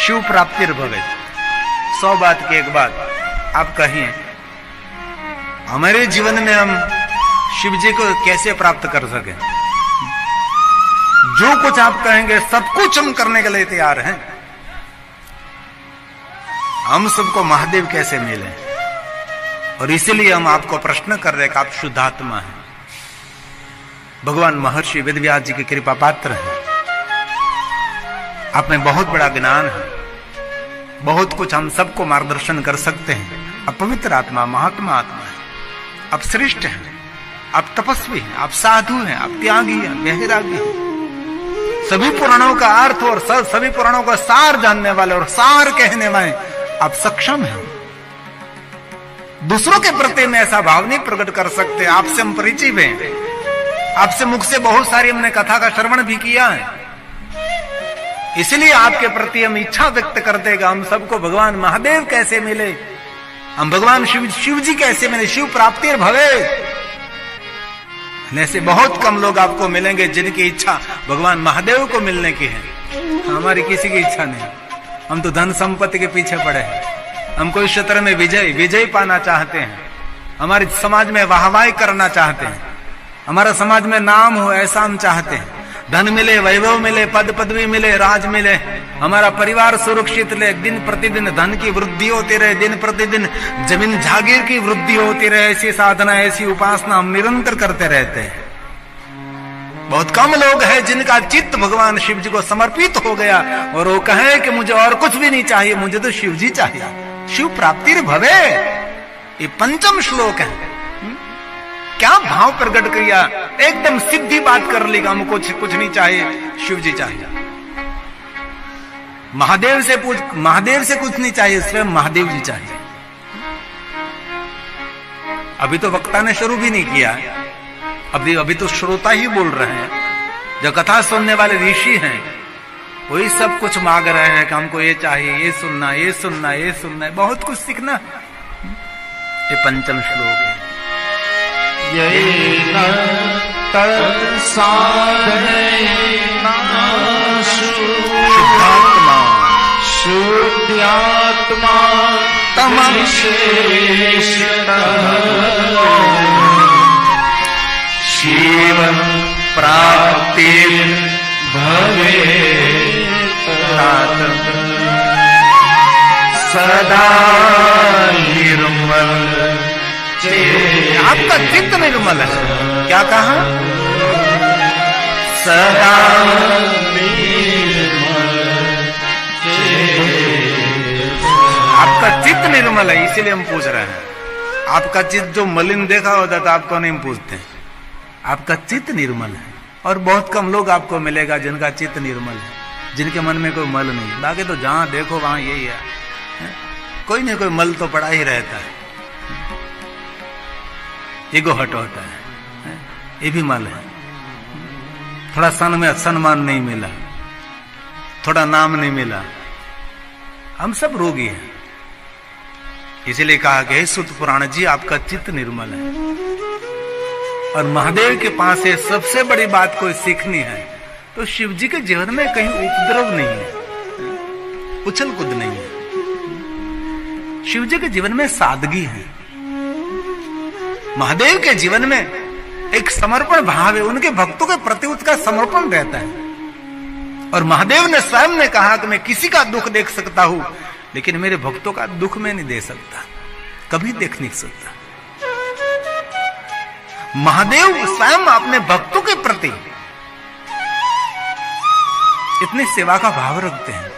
शिव प्राप्तिर भवेत्। 100 बात की एक बात आप कहिए, हमारे जीवन में हम शिव जी को कैसे प्राप्त कर सके? जो कुछ आप कहेंगे सब कुछ हम करने के लिए तैयार हैं। हम सबको महादेव कैसे मिले? और इसीलिए हम आपको प्रश्न कर रहे हैं कि आप शुद्धात्मा हैं, भगवान महर्षि वेदव्यास जी की कृपा पात्र हैं, आप में बहुत बड़ा ज्ञान है, बहुत कुछ हम सबको मार्गदर्शन कर सकते हैं। आप पवित्र आत्मा, महात्मा आत्मा है, आप श्रेष्ठ हैं, आप तपस्वी हैं, आप साधु हैं, आप त्यागी हैं, वैरागी हैं, सभी पुराणों का अर्थ और सभी पुराणों का सार जानने वाले और सार कहने वाले आप सक्षम हैं। दूसरों के प्रति में ऐसा भाव नहीं प्रकट कर सकते। आपसे हम परिचित हैं, आपसे मुख से बहुत सारी हमने कथा का श्रवण भी किया है, इसलिए आपके प्रति हम इच्छा व्यक्त करते हैं कि हम सबको भगवान महादेव कैसे मिले, हम भगवान शिव जी कैसे मिले, शिव प्राप्तिर भवेत्। ऐसे बहुत कम लोग आपको मिलेंगे जिनकी इच्छा भगवान महादेव को मिलने की है। हमारी किसी की इच्छा नहीं, हम तो धन संपत्ति के पीछे पड़े हैं, हम कोई क्षेत्र में विजय पाना चाहते हैं, हमारे समाज में वाहवाही करना चाहते हैं, हमारा समाज में नाम हो ऐसा हम चाहते हैं, धन मिले, वैभव मिले, पद पदवी मिले, राज मिले, हमारा परिवार सुरक्षित रहे, दिन प्रतिदिन धन की वृद्धि होती रहे, दिन प्रतिदिन जमीन जागीर की वृद्धि होती रहे, ऐसी साधना, ऐसी उपासना हम निरंतर करते रहते हैं। बहुत कम लोग हैं जिनका चित्त भगवान शिव जी को समर्पित हो गया और वो कहे कि मुझे और कुछ भी नहीं चाहिए, मुझे तो शिव जी चाहिए। शिव प्राप्तिर भवे, ये 5वां श्लोक है। क्या भाव प्रकट किया, एकदम सीधी बात कर ली, हमको कुछ नहीं चाहिए, शिव जी चाहिए। महादेव से कुछ नहीं चाहिए, स्वयं महादेव जी चाहिए। अभी तो वक्ता ने शुरू भी नहीं किया, अभी तो श्रोता ही बोल रहे हैं। जो कथा सुनने वाले ऋषि हैं वही सब कुछ मांग रहे हैं कि हमको ये चाहिए, ये सुनना, ये सुनना, ये सुनना है, बहुत कुछ सीखना। ये 5वां श्लोक है। शुद्धात्मा शुद्धात्मा शिव प्राप्तिर भवेत् सदा निर्मल। आपका चित्त निर्मल है, क्या कहा? सदा आपका चित्त निर्मल है, इसीलिए हम पूछ रहे हैं। आपका चित्त जो मलिन देखा होता तो आपको नहीं पूछते। आपका चित्त निर्मल है और बहुत कम लोग आपको मिलेगा जिनका चित्त निर्मल है, जिनके मन में कोई मल नहीं। बाकी तो जहां देखो वहां यही है, कोई नहीं कोई मल तो पड़ा ही रहता है। ईगो हट होता है, ये भी मल है। थोड़ा सन में सम्मान नहीं मिला, थोड़ा नाम नहीं मिला, हम सब रोगी हैं। इसीलिए कहा कि सुत पुराण जी आपका चित्त निर्मल है। और महादेव के पास से सबसे बड़ी बात कोई सीखनी है तो शिव जी के जीवन में कहीं उपद्रव नहीं है, उछल कूद नहीं है। शिव जी के जीवन में सादगी है। महादेव के जीवन में एक समर्पण भाव है, उनके भक्तों के प्रति उसका समर्पण रहता है। और महादेव ने स्वयं ने कहा कि मैं किसी का दुख देख सकता हूं लेकिन मेरे भक्तों का दुख मैं नहीं दे सकता, कभी देख नहीं सकता। महादेव स्वयं अपने भक्तों के प्रति इतनी सेवा का भाव रखते हैं।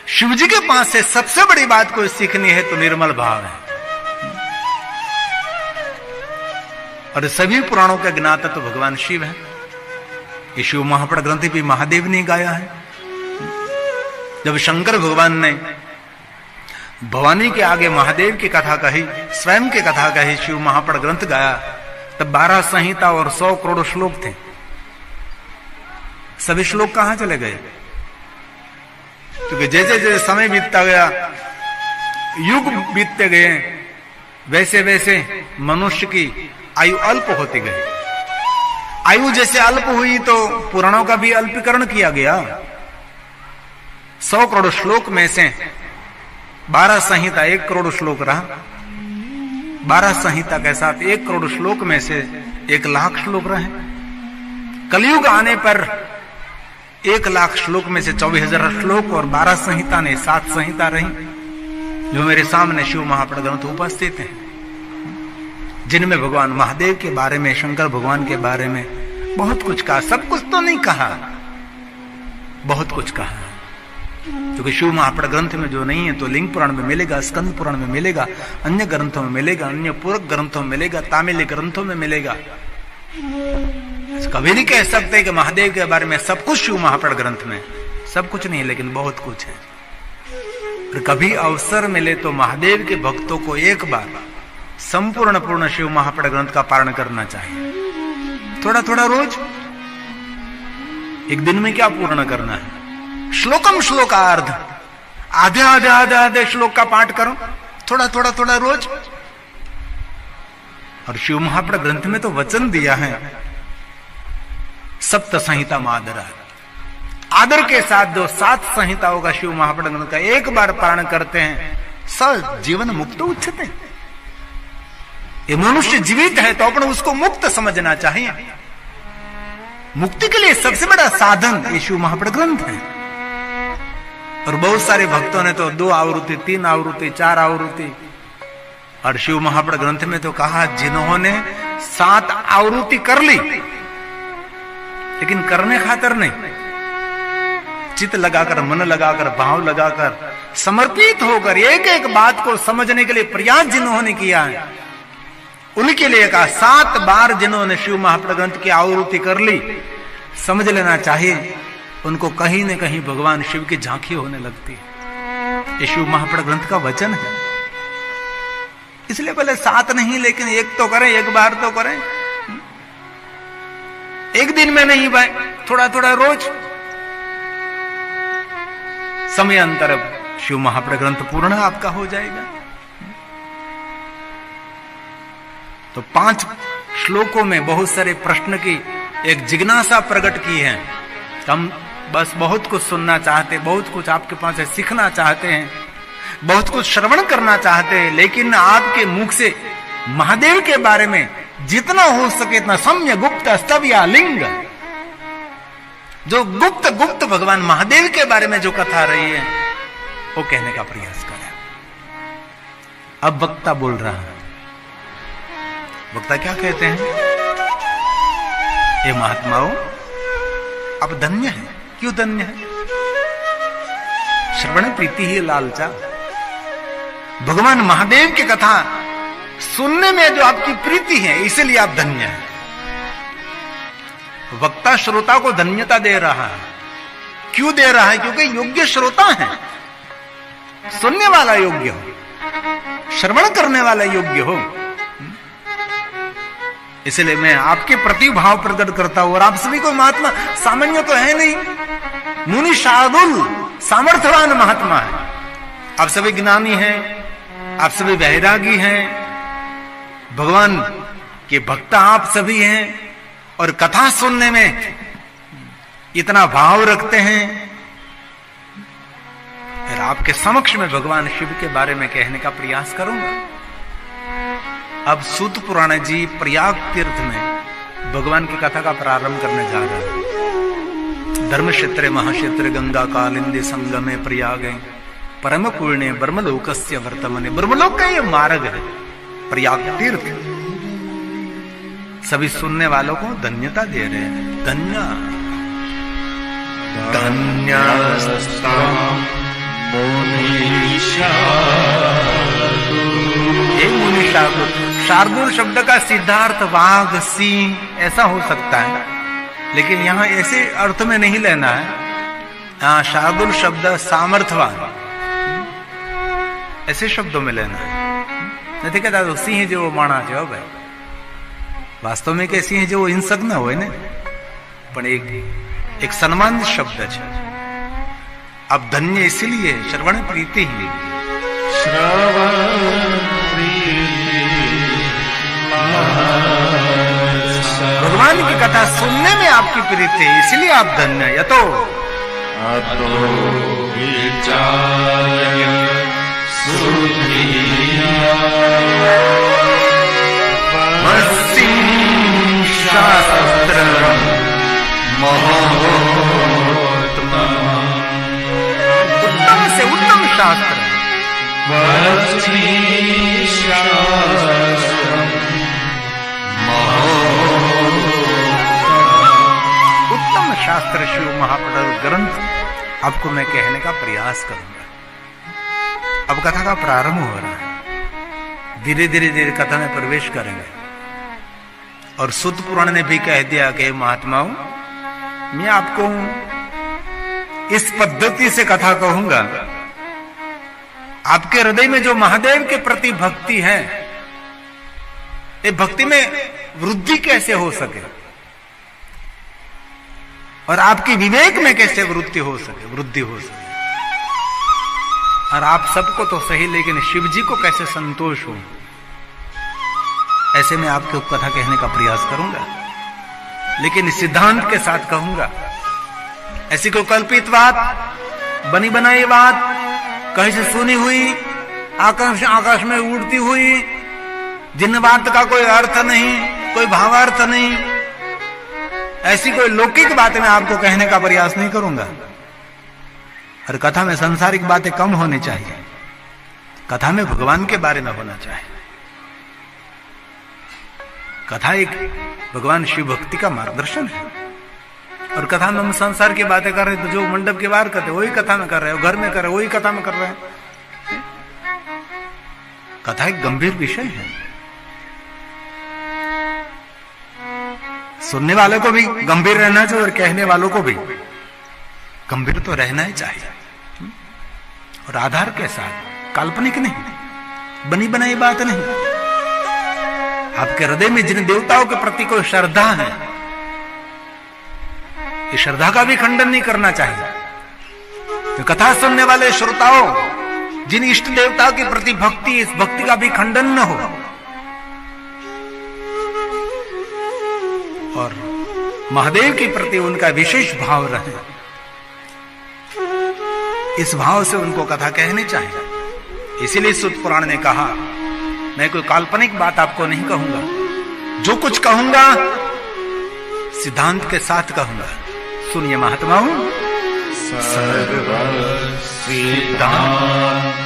शिव जी के पास से सबसे बड़ी बात कोई सीखनी है तो निर्मल भाव है। और सभी पुराणों का ज्ञाता तो भगवान शिव है। ये शिव महापुराण ग्रंथ भी महादेव ने गाया है। जब शंकर भगवान ने भवानी के आगे महादेव की कथा कही, स्वयं की कथा कही, शिव महापुराण ग्रंथ गाया, तब 12 संहिता और 100 करोड़ श्लोक थे। सभी श्लोक कहां चले गए? क्योंकि जैसे जैसे समय बीतता गया, युग बीतते गए, वैसे वैसे मनुष्य की आयु अल्प होती गई। आयु जैसे अल्प हुई तो पुराणों का भी अल्पीकरण किया गया। 100 करोड़ श्लोक में से 12 संहिता 1 करोड़ श्लोक रहा। 12 संहिता के साथ 1 करोड़ श्लोक में से 1 लाख श्लोक रहे। कलयुग आने पर 1 लाख श्लोक में से 24,000 श्लोक और 12 संहिता ने 7 संहिता रही, जो मेरे सामने शिव महापड़ ग्रंथ उपस्थित हैं, जिनमें भगवान महादेव के बारे में, शंकर भगवान के बारे में बहुत कुछ कहा। सब कुछ तो नहीं कहा, बहुत कुछ कहा, क्योंकि शिव महापड़ ग्रंथ में जो नहीं है तो लिंग पुराण में मिलेगा, स्कंद पुराण में मिलेगा, अन्य ग्रंथों में मिलेगा, अन्य पूरक ग्रंथों में मिलेगा, तामिल ग्रंथों में मिलेगा। कभी नहीं कह सकते कि महादेव के बारे में सब कुछ शिव महापड़ ग्रंथ में, सब कुछ नहीं, लेकिन बहुत कुछ है। और कभी अवसर मिले तो महादेव के भक्तों को एक बार संपूर्ण पूर्ण शिव महापड़ ग्रंथ का पारण करना चाहिए, थोड़ा थोड़ा रोज। एक दिन में क्या पूर्ण करना है? श्लोकम श्लोकार्ध, आधे आधे आधे आधे श्लोक का पाठ करो, थोड़ा थोड़ा थोड़ा रोज। और शिव महापड़ ग्रंथ में तो वचन दिया है, सप्त संहिता मादरा, आदर के साथ जो 7 संहिताओं का शिव महापड़ ग्रंथ का एक बार पारण करते हैं, स जीवन मुक्त उच्चते। ये मनुष्य जीवित है तो अपन उसको मुक्त समझना चाहिए। मुक्ति के लिए सबसे बड़ा साधन ये शिव महापड़ ग्रंथ है। और बहुत सारे भक्तों ने तो 2 आवृत्ति, 3 आवृत्ति, 4 आवृत्ति, और शिव महापड़ ग्रंथ में तो कहा जिन्होंने 7 आवृत्ति कर ली, लेकिन करने खातर नहीं, चित लगाकर, मन लगाकर, भाव लगाकर, समर्पित होकर एक एक बात को समझने के लिए प्रयास जिन्होंने किया है, उनके लिए कहा 7 बार जिन्होंने शिव महापड़ ग्रंथ की आवृत्ति कर ली, समझ लेना चाहिए उनको कहीं न कहीं भगवान शिव की झांकी होने लगती है। ये शिव महापड़ ग्रंथ का वचन है। इसलिए पहले 7 नहीं, लेकिन 1 तो करें, एक बार तो करें, एक दिन में नहीं भाई, थोड़ा थोड़ा रोज। समय अंतर शिव महापड़ ग्रंथ पूर्ण आपका हो जाएगा। तो 5 श्लोकों में बहुत सारे प्रश्न की एक जिज्ञासा प्रकट की है। हम बस बहुत कुछ सुनना चाहते, बहुत कुछ आपके पास से सीखना चाहते हैं, बहुत कुछ श्रवण करना चाहते हैं, लेकिन आपके मुख से महादेव के बारे में जितना हो सके इतना सम्य गुप्त स्तव्य लिंग, जो गुप्त गुप्त भगवान महादेव के बारे में जो कथा रही है वो कहने का प्रयास करें। अब वक्ता बोल रहा है। वक्ता क्या कहते हैं? ये महात्माओं, अब धन्य है। क्यों धन्य है? श्रवण प्रीति ही लालचा। भगवान महादेव की कथा सुनने में जो आपकी प्रीति है, इसलिए आप धन्य हैं। वक्ता श्रोता को धन्यता दे रहा है। क्यों दे रहा है? क्योंकि योग्य श्रोता है, सुनने वाला योग्य हो, श्रवण करने वाला योग्य हो। इसलिए मैं आपके प्रति भाव प्रकट करता हूं। और आप सभी को महात्मा सामान्य तो है नहीं, मुनि शार्दुल सामर्थ्यवान महात्मा है। आप सभी ज्ञानी हैं, आप सभी वैरागी हैं, भगवान के भक्त आप सभी हैं, और कथा सुनने में इतना भाव रखते हैं। फिर आपके समक्ष में भगवान शिव के बारे में कहने का प्रयास करूंगा। अब सूत पुराण जी प्रयाग तीर्थ में भगवान की कथा का प्रारंभ करने जा रहे हैं। धर्म क्षेत्र महाक्षेत्र गंगा कालिंदी संगमे प्रयागे परम पुण्य ब्रह्मलोकस्य वर्तमने। ब्रह्मलोक का ये मार्ग है प्रयाग तीर्थ। सभी सुनने वालों को धन्यता दे रहे हैं। धन्य धन्य शार्दुल शब्द का सिद्धार्थ वाघ सिंह ऐसा हो सकता है, लेकिन यहां ऐसे अर्थ में नहीं लेना है। हाँ, शार्दुल शब्द सामर्थ्यवान ऐसे शब्दों में लेना है। नहीं कहता तो सिंह जो माणा जो भाई वास्तव में के सिंह जो हिंसक न हो ने, पण एक सम्मान शब्द है। अब धन्य इसलिए श्रवण प्रीति ही भगवान की कथा सुनने में आपकी प्रीति है, इसलिए आप धन्य। या तो अतो विचार्य वस्तिं शास्त्रं महोत्तमम्। उत्तम से उत्तम शास्त्र उत्तम शास्त्र शिव महाप्रभु ग्रंथ आपको मैं कहने का प्रयास करूंगा। अब कथा का प्रारंभ हो रहा है, धीरे धीरे कथा में प्रवेश करेंगे। और सूत पुराण ने भी कह दिया कि महात्माओं, मैं आपको इस पद्धति से कथा कहूंगा, आपके हृदय में जो महादेव के प्रति भक्ति है, ये भक्ति में वृद्धि कैसे हो सके और आपकी विवेक में कैसे वृद्धि हो सके। और आप सबको तो सही, लेकिन शिव जी को कैसे संतोष हो, ऐसे में आपको कथा कहने का प्रयास करूंगा, लेकिन सिद्धांत के साथ कहूंगा। ऐसी कोई कल्पित बात, बनी बनाई बात, कहीं से सुनी हुई, आकाश में उड़ती हुई, जिन बात का कोई अर्थ नहीं, कोई भावार्थ नहीं, ऐसी कोई लौकिक बात मैं आपको कहने का प्रयास नहीं करूंगा। और कथा में सांसारिक बातें कम होनी चाहिए, कथा में भगवान के बारे में होना चाहिए। कथा एक भगवान शिव भक्ति का मार्गदर्शन है। और कथा में हम संसार की बातें कर रहे हैं, तो जो मंडप के बाहर करते वही कथा में कर रहे हो, घर में कर रहे वही कथा में कर रहे हैं। कथा एक गंभीर विषय है, सुनने वाले को भी गंभीर रहना चाहिए और कहने वालों को भी गंभीर तो रहना ही चाहिए। और आधार के साथ, काल्पनिक नहीं, बनी बनाई बात नहीं। आपके हृदय में जिन देवताओं के प्रति कोई श्रद्धा है, इस श्रद्धा का भी खंडन नहीं करना चाहिए। तो कथा सुनने वाले श्रोताओं, जिन इष्ट देवताओं के प्रति भक्ति, इस भक्ति का भी खंडन न हो। और महादेव के प्रति उनका विशेष भाव रहे, इस भाव से उनको कथा कहनी चाहिए। इसीलिए सूत पुराण ने कहा, मैं कोई काल्पनिक बात आपको नहीं कहूंगा, जो कुछ कहूंगा सिद्धांत के साथ कहूंगा। सुनिए महात्माओं, सर्व सिद्धांत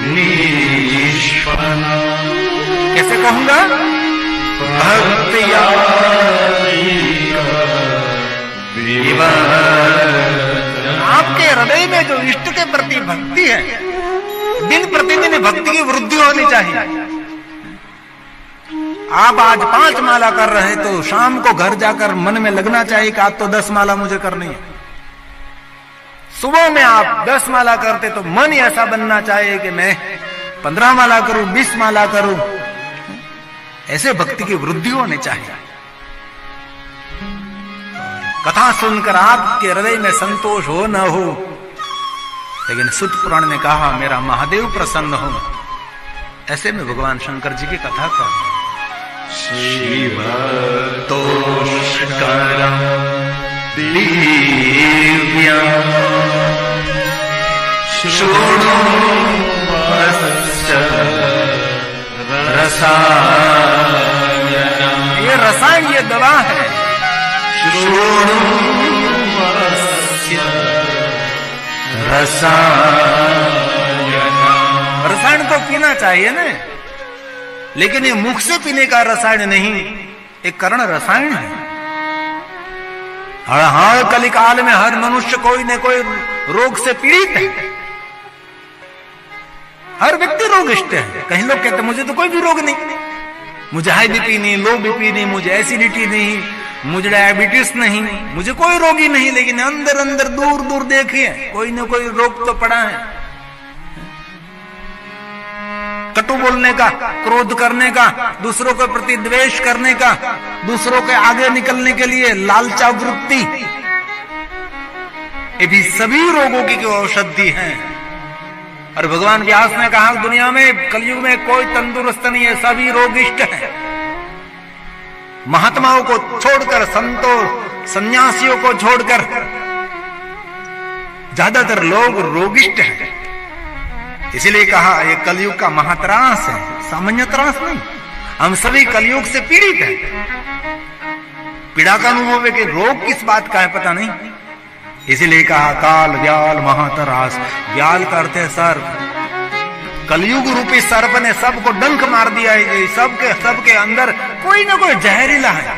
निष्पन्न। कैसे कहूंगा? भक्तिया आपके हृदय में जो इष्ट के प्रति भक्ति है, दिन प्रतिदिन भक्ति की वृद्धि होनी चाहिए। आप आज 5 माला कर रहे हैं, तो शाम को घर जाकर मन में लगना चाहिए कि आज तो 10 माला मुझे करनी है। सुबह में आप 10 माला करते तो मन ऐसा बनना चाहिए कि मैं 15 माला करूं, 20 माला करूं। ऐसे भक्ति की वृद्धि होनी चाहिए। कथा सुनकर आपके हृदय में संतोष हो न हो, लेकिन सूत पुराण ने कहा मेरा महादेव प्रसन्न हो, ऐसे में भगवान शंकर जी की कथा कर। शिव तोषकरं दिव्यं शृणुमस्य रसायनम्। ये रसायन, ये दवा है। शृणुमस्य रसायनम्। रसायन तो पीना चाहिए ना, लेकिन ये मुख से पीने का रसायन नहीं, एक कर्ण रसायन है। हर कलिकाल में हर मनुष्य कोई न कोई रोग से पीड़ित है। हर व्यक्ति रोगिष्ट है। कहीं लोग कहते मुझे तो कोई भी रोग नहीं, मुझे हाई बीपी नहीं, लो बीपी नहीं, मुझे एसिडिटी नहीं, मुझे डायबिटीज नहीं, मुझे कोई रोगी नहीं। लेकिन अंदर अंदर दूर दूर देखिए, कोई न कोई रोग तो पड़ा है। कटु बोलने का, क्रोध करने का, दूसरों के प्रति द्वेष करने का, दूसरों के आगे निकलने के लिए लालचा वृत्ति, ये भी सभी रोगों की औषधि है। और भगवान व्यास ने कहा दुनिया में कलयुग में कोई तंदुरुस्त नहीं है, सभी रोगिष्ट हैं। महात्माओं को छोड़कर, संतों सन्यासियों को छोड़कर ज्यादातर लोग रोगिष्ट हैं, इसलिए कहा ये कलयुग का महात्रास है, सामान्य त्रास नहीं। हम सभी कलयुग से पीड़ित हैं। पीड़ा का अनुभव है कि रोग किस बात का है पता नहीं, इसीलिए कहा काल व्याल महात्रास। व्याल का अर्थ है सर्प। कलयुग रूपी सर्प ने सबको डंक मार दिया है। सबके अंदर कोई ना कोई जहरीला है।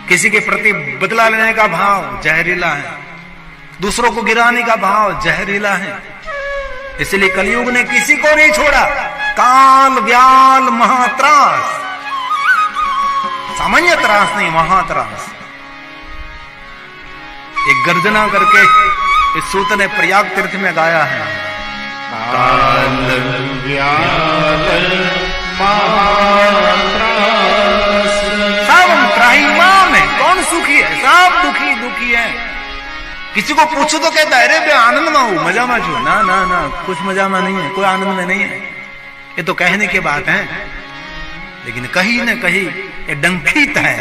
किसी के प्रति बदला लेने का भाव जहरीला है, दूसरों को गिराने का भाव जहरीला है। इसलिए कलयुग ने किसी को नहीं छोड़ा। काल व्याल महात्रास, सामान्य त्रास नहीं, महात्रास। एक गर्जना करके इस सूत ने प्रयाग तीर्थ में गाया है। काल व्याल महात्रास, सब त्राहिमाम है। कौन सुखी है? सब दुखी है। किसी को पूछो तो कहता है अरे आनंद में हूं, मजा में छू। ना ना ना, कुछ मजा में नहीं है, कोई आनंद में नहीं है। ये तो कहने की बात है, लेकिन कहीं न कहीं ये डंकित है,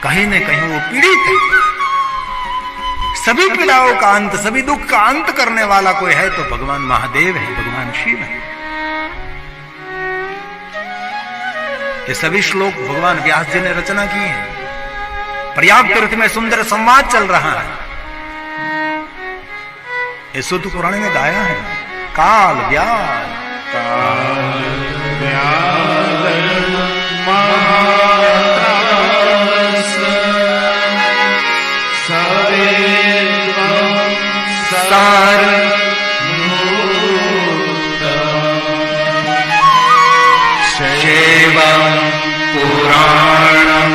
कहीं न कहीं वो पीड़ित है। सभी पीड़ाओं का अंत, सभी दुख का अंत करने वाला कोई है तो भगवान महादेव है, भगवान शिव है। ये सभी श्लोक भगवान व्यास जी ने रचना की है। प्रयाग तीर्थ में सुंदर संवाद चल रहा है। ये सूत पुराण में गाया है। काल व्याल, काल व्याल महात्रास, सार शैवं पुराणं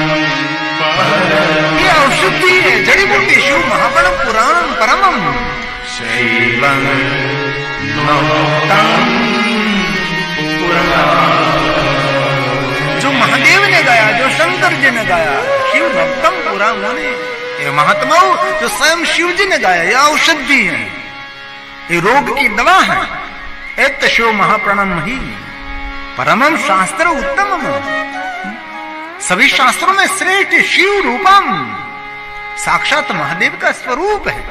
ये औषधि है, जड़ी बूटी। शिव महापण पुराण परमम शैवं जो महादेव ने गाया, जो शंकर जी ने गाया, शिव भक्तम पुराण होने, ये महात्मा जो स्वयं शिव जी ने गाया, ये औषधि है, ये रोग की दवा है। एक शिव महाप्रणम ही परमम शास्त्र उत्तमम, सभी शास्त्रों में श्रेष्ठ शिव रूपम, साक्षात महादेव का स्वरूप है।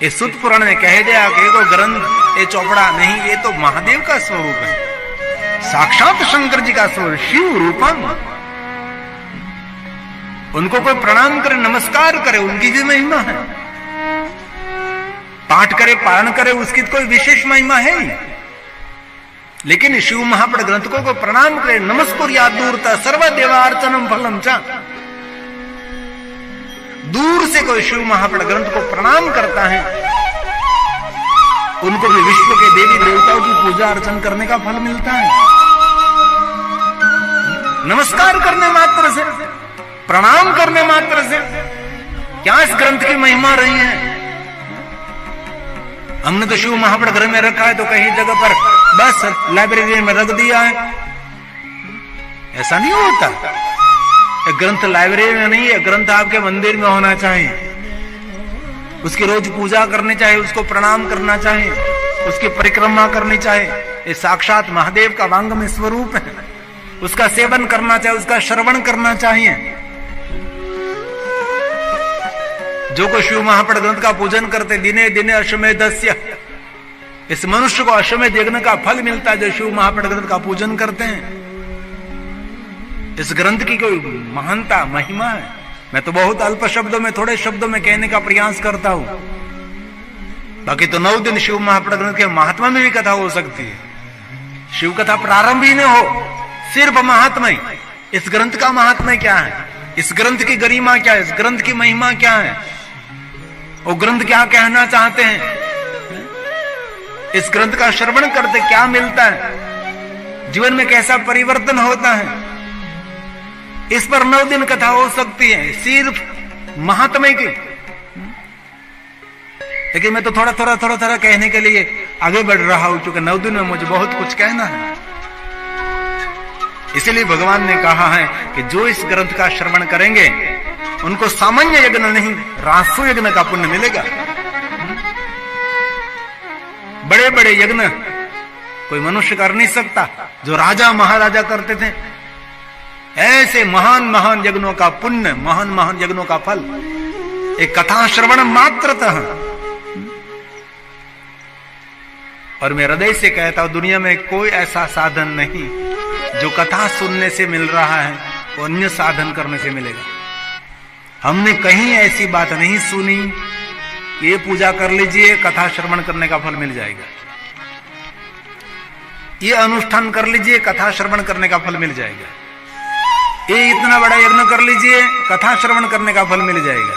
ये सुत पुराण में कह दिया कि वो ग्रंथ, ये चौपड़ा नहीं, ये तो महादेव का स्वरूप है, साक्षात शंकर जी का स्वरूप, शिव रूपम। उनको कोई प्रणाम करे, नमस्कार करे, उनकी भी महिमा है। पाठ करे, पारण करे, उसकी कोई विशेष महिमा है ही। लेकिन शिव महापण ग्रंथ को कोई प्रणाम करे, नमस्कुर्या दूरता सर्वदेवार्चनम फलम चा। दूर से कोई शिव महापण ग्रंथ को प्रणाम करता है, उनको भी विश्व के देवी देवताओं की पूजा अर्चन करने का फल मिलता है। नमस्कार करने मात्र से, प्रणाम करने मात्र से क्या इस ग्रंथ की महिमा रही है? हमने तो शिव महापण घर में रखा है तो कहीं जगह पर बस लाइब्रेरी में रख दिया है, ऐसा नहीं होता। एक ग्रंथ लाइब्रेरी में नहीं है, ग्रंथ आपके मंदिर में होना चाहिए, उसकी रोज पूजा करनी चाहिए, उसको प्रणाम करना चाहिए, उसकी परिक्रमा करनी चाहिए। ये साक्षात महादेव का वांग में स्वरूप है, उसका सेवन करना चाहिए, उसका श्रवण करना चाहिए। जो कोई शिव महापण ग्रंथ का पूजन करते दिने दिने अश्वमेधस्य, इस मनुष्य को अश्वमेध यज्ञ का फल मिलता है जो शिव महापण ग्रंथ का पूजन करते हैं। इस ग्रंथ की कोई महानता महिमा है। मैं तो बहुत अल्प शब्दों में, थोड़े शब्दों में कहने का प्रयास करता हूं। बाकी तो 9 दिन शिव महापण ग्रंथ के महात्मा में भी कथा हो सकती है। शिव कथा प्रारंभ ही न हो, सिर्फ महात्मा। इस ग्रंथ का महात्मा क्या है, इस ग्रंथ की गरिमा क्या है, इस ग्रंथ की महिमा क्या है, वो ग्रंथ क्या कहना चाहते हैं, इस ग्रंथ का श्रवण करते क्या मिलता है, जीवन में कैसा परिवर्तन होता है, इस पर 9 दिन कथा हो सकती है, सिर्फ महात्मा की। लेकिन मैं तो थोड़ा थोड़ा कहने के लिए आगे बढ़ रहा हूं, क्योंकि 9 दिन में मुझे बहुत कुछ कहना है। इसलिए भगवान ने कहा है कि जो इस ग्रंथ का श्रवण करेंगे उनको सामान्य यज्ञ नहीं, रासो यज्ञ का पुण्य मिलेगा। बड़े बड़े यज्ञ कोई मनुष्य कर नहीं सकता, जो राजा महाराजा करते थे। ऐसे महान महान यज्ञों का पुण्य, महान महान यज्ञों का फल एक कथा श्रवण मात्रतः। और मैं हृदय से कहता हूं, दुनिया में कोई ऐसा साधन नहीं जो कथा सुनने से मिल रहा है वो अन्य साधन करने से मिलेगा। हमने कहीं ऐसी बात नहीं सुनी, ये पूजा कर लीजिए कथा श्रवण करने का फल मिल जाएगा, ये अनुष्ठान कर लीजिए कथा श्रवण करने का फल मिल जाएगा, ये इतना बड़ा यज्ञ कर लीजिए कथा श्रवण करने का फल मिल जाएगा।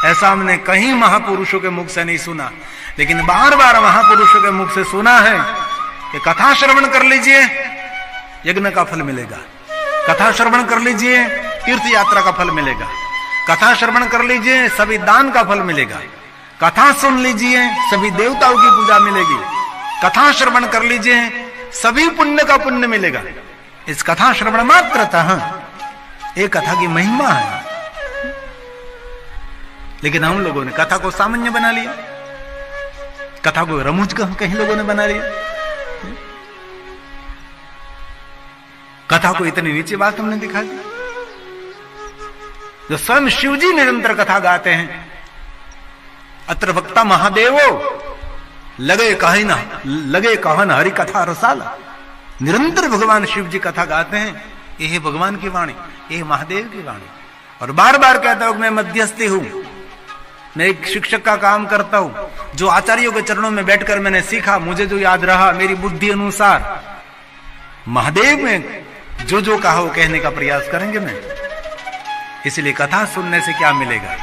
ऐसा हमने कहीं महापुरुषों के मुख से नहीं सुना, लेकिन बार बार महापुरुषों के मुख से सुना है कि कथा श्रवण कर लीजिए यज्ञ का फल मिलेगा, कथा श्रवण कर लीजिए तीर्थ यात्रा का फल मिलेगा, कथा श्रवण कर लीजिए सभी दान का फल मिलेगा, कथा सुन लीजिए सभी देवताओं की पूजा मिलेगी, कथा श्रवण कर लीजिए सभी पुण्य का पुण्य मिलेगा। इस कथा श्रवण मात्रतः एक कथा की महिमा है। लेकिन हम लोगों ने कथा को सामान्य बना लिया, कथा को रमुज कहीं लोगों ने बना लिया, कथा को इतनी नीचे बात हमने दिखा दी। जो स्वयं शिव जी निरंतर कथा गाते हैं, अत्र वक्ता महादेवो लगे कहन हरि कथा रसाला, निरंतर भगवान शिव जी कथा गाते हैं। यह भगवान की वाणी, यह महादेव की वाणी। और बार बार कहता हूं मैं मध्यस्थी हूं, मैं एक शिक्षक का काम करता हूं। जो आचार्यों के चरणों में बैठकर मैंने सीखा, मुझे जो याद रहा मेरी बुद्धि अनुसार, महादेव में जो जो कहा वो कहने का प्रयास करेंगे मैं। इसलिए कथा सुनने से क्या मिलेगा,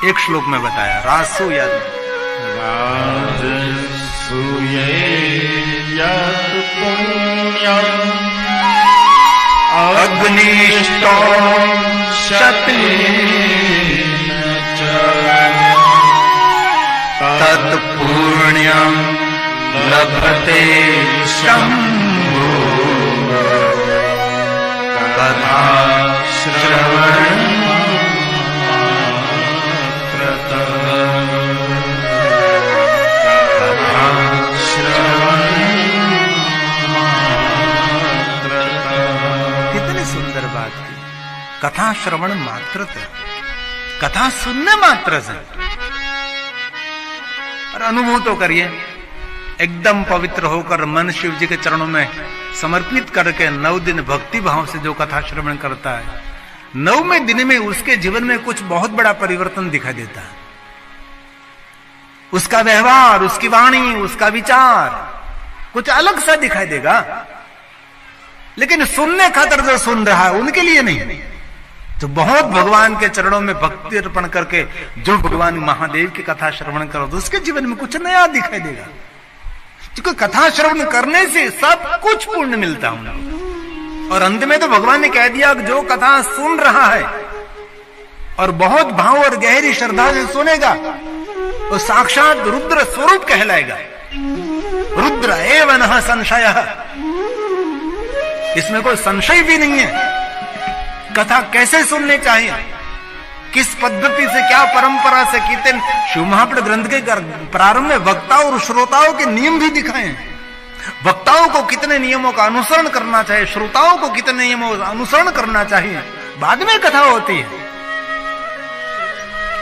एक श्लोक में बताया, राजसु याद अग्निष्टो तत्पुण्यं लभते शंभो कथा श्रवण कथा श्रवण मात्र, कथा सुनने मात्र से। और अनुभव तो करिए, एकदम पवित्र होकर मन शिव जी के चरणों में समर्पित करके 9 दिन भक्ति भाव से जो कथा श्रवण करता है, 9वें दिन में उसके जीवन में कुछ बहुत बड़ा परिवर्तन दिखाई देता है। उसका व्यवहार, उसकी वाणी, उसका विचार कुछ अलग सा दिखाई देगा। लेकिन सुनने खातर जो सुन रहा है उनके लिए नहीं, तो बहुत भगवान के चरणों में भक्ति अर्पण करके जो भगवान महादेव की कथा श्रवण करो तो उसके जीवन में कुछ नया दिखाई देगा। क्योंकि कथा श्रवण करने से सब कुछ पुण्य मिलता है। और अंत में तो भगवान ने कह दिया कि जो कथा सुन रहा है और बहुत भाव और गहरी श्रद्धा से सुनेगा वो साक्षात रुद्र स्वरूप कहलाएगा। रुद्र एव न संशयः, इसमें कोई संशय भी नहीं है। कथा कैसे सुननी चाहिए, किस पद्धति से, क्या परंपरा से कीर्तन, शिव महापुरुष ग्रंथ के प्रारंभ में वक्ताओं और श्रोताओं के नियम भी दिखाए हैं। वक्ताओं को कितने नियमों का अनुसरण करना चाहिए, श्रोताओं को कितने नियमों का अनुसरण करना चाहिए, बाद में कथा होती है।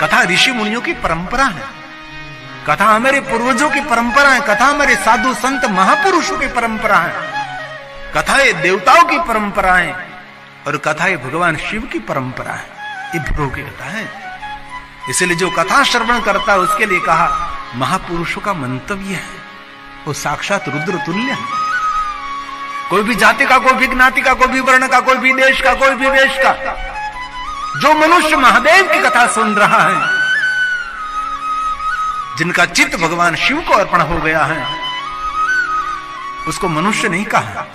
कथा ऋषि मुनियों की परंपरा है, कथा हमारे पूर्वजों की परंपरा है, कथा हमारे साधु संत महापुरुषों की परंपरा है, कथा ये देवताओं की परंपरा है और कथा ये भगवान शिव की परंपरा है। ये प्रभु की कथा है। इसलिए जो कथा श्रवण करता है उसके लिए कहा महापुरुषों का मंतव्य है, वो साक्षात रुद्र तुल्य है। कोई भी जाति का, कोई भी ज्ञाति का, कोई भी वर्ण का, कोई भी देश का, कोई भी वेश का, जो मनुष्य महादेव की कथा सुन रहा है, जिनका चित्त भगवान शिव को अर्पण हो गया है, उसको मनुष्य नहीं कहा,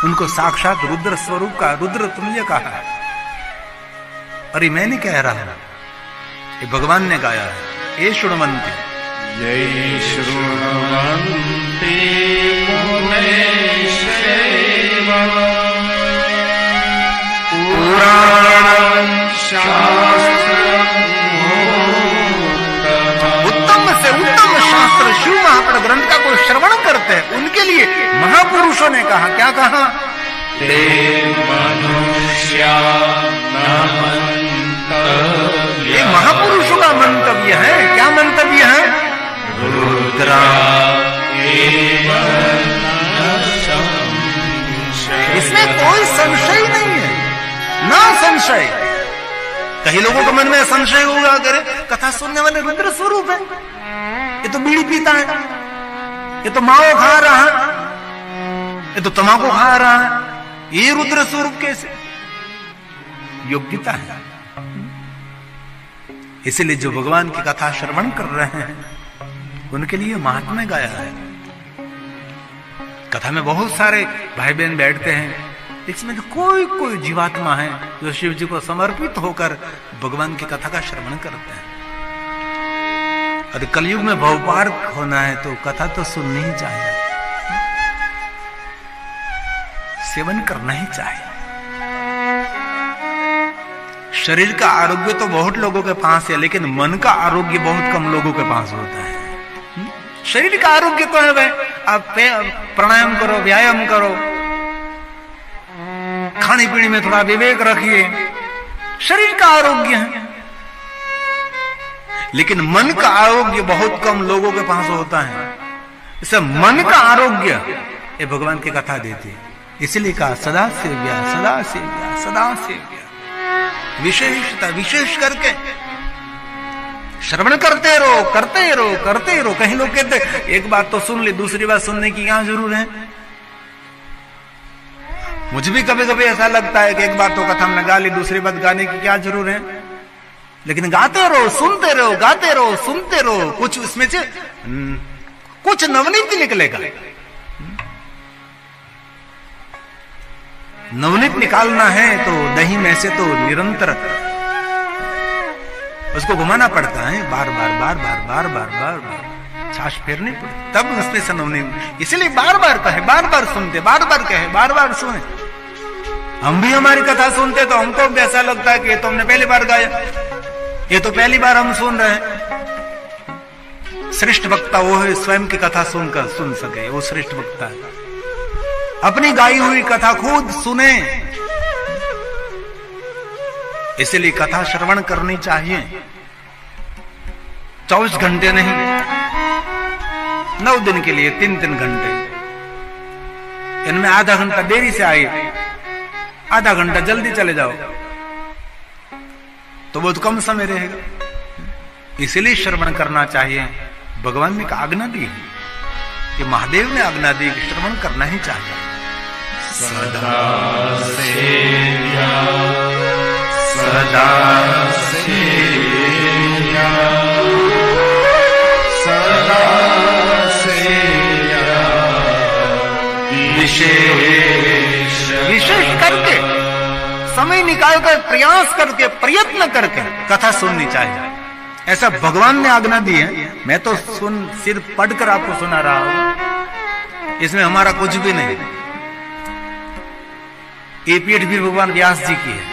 उनको साक्षात रुद्र स्वरूप का, रुद्र तुल्य कहा है। अरे मैं नहीं कह रहा, ये भगवान ने गाया है। ये श्रुण्वन्ति, ये श्रुण्वन्ति मुनयः पुराणं शास्त्रम् उत्तम से उत्तम शास्त्र शिव महापुरुष ग्रंथ का कोई श्रवण करते हैं उनके लिए महापुरुषों ने कहा, क्या कहा, ते मनुष्या ये महापुरुषों का संशय ही नहीं है, ना संशय। कई लोगों के मन में संशय होगा, करे कथा सुनने वाले रुद्र स्वरूप है, ये तो बीड़ी पीता है, ये तो माओ खा रहा है, ये तो तंबाकू खा रहा है, ये रुद्र स्वरूप कैसे? योग्यता है। इसलिए जो भगवान की कथा श्रवण कर रहे हैं उनके लिए महात्म्य गाया है। कथा में बहुत सारे भाई बहन बैठते हैं, इसमें तो कोई कोई जीवात्मा है जो शिव जी को समर्पित होकर भगवान की कथा का श्रवण करते हैं। और कलयुग में भवपार होना है तो कथा तो सुननी ही चाहिए, सेवन करना ही चाहिए। शरीर का आरोग्य तो बहुत लोगों के पास है, लेकिन मन का आरोग्य बहुत कम लोगों के पास होता है। शरीर का आरोग्य तो है भाई, आप प्राणायाम करो, व्यायाम करो, खाने पीने में थोड़ा विवेक रखिए, शरीर का आरोग्य है। लेकिन मन का आरोग्य बहुत कम लोगों के पास होता है। इसे मन का आरोग्य ये भगवान की कथा देती है। इसलिए कहा सदा सेव्या, सदा सेव्या, सदा सेव्या। विशेषता, विशेष करके श्रवण करते रहो, करते रहो, करते रहो। कहीं लोग कहते एक बात तो सुन ली, दूसरी बात सुनने की क्या जरूर है। मुझे भी कभी कभी ऐसा लगता है कि एक बात तो कथा हमने गा ली, दूसरी बात गाने की क्या जरूर है। लेकिन गाते रहो, सुनते रहो, गाते रहो, सुनते रहो, कुछ उसमें से कुछ नवनीत निकलेगा। नवनीत निकालना है तो दही में से तो निरंतर उसको घुमाना पड़ता है, बार बार बार बार बार बार बार बार छाछ फेरनी पड़ती, तब उसमें से नवनीत। इसलिए बार बार कहे, बार बार सुनते, बार बार कहे, बार बार सुने। हम भी हमारी कथा सुनते तो हमको भी ऐसा लगता है कि ये तो हमने पहली बार गाया, ये तो पहली बार हम सुन रहे हैं। श्रेष्ठ वक्ता वो है स्वयं की कथा सुनकर सुन सके, वो श्रेष्ठ वक्ता है। अपनी गाई हुई कथा खुद सुने। इसलिए कथा श्रवण करनी चाहिए, 24 घंटे नहीं, 9 दिन के लिए 3-3 घंटे। इनमें आधा घंटा देरी से आए, आधा घंटा जल्दी चले जाओ तो बहुत कम समय रहेगा। इसलिए श्रवण करना चाहिए। भगवान ने आज्ञा दी है, कि महादेव ने आज्ञा दी कि श्रवण करना ही चाहिए। सदा सेव्या, सदा सेव्या, सदा सेव्या, विशेष करके समय निकालकर प्रयास करके प्रयत्न करके कथा सुननी चाहिए। ऐसा भगवान ने आज्ञा दी है। मैं तो सिर्फ पढ़कर आपको सुना रहा हूं, इसमें हमारा कुछ भी नहीं। ये पीठ भी भगवान व्यास जी की है,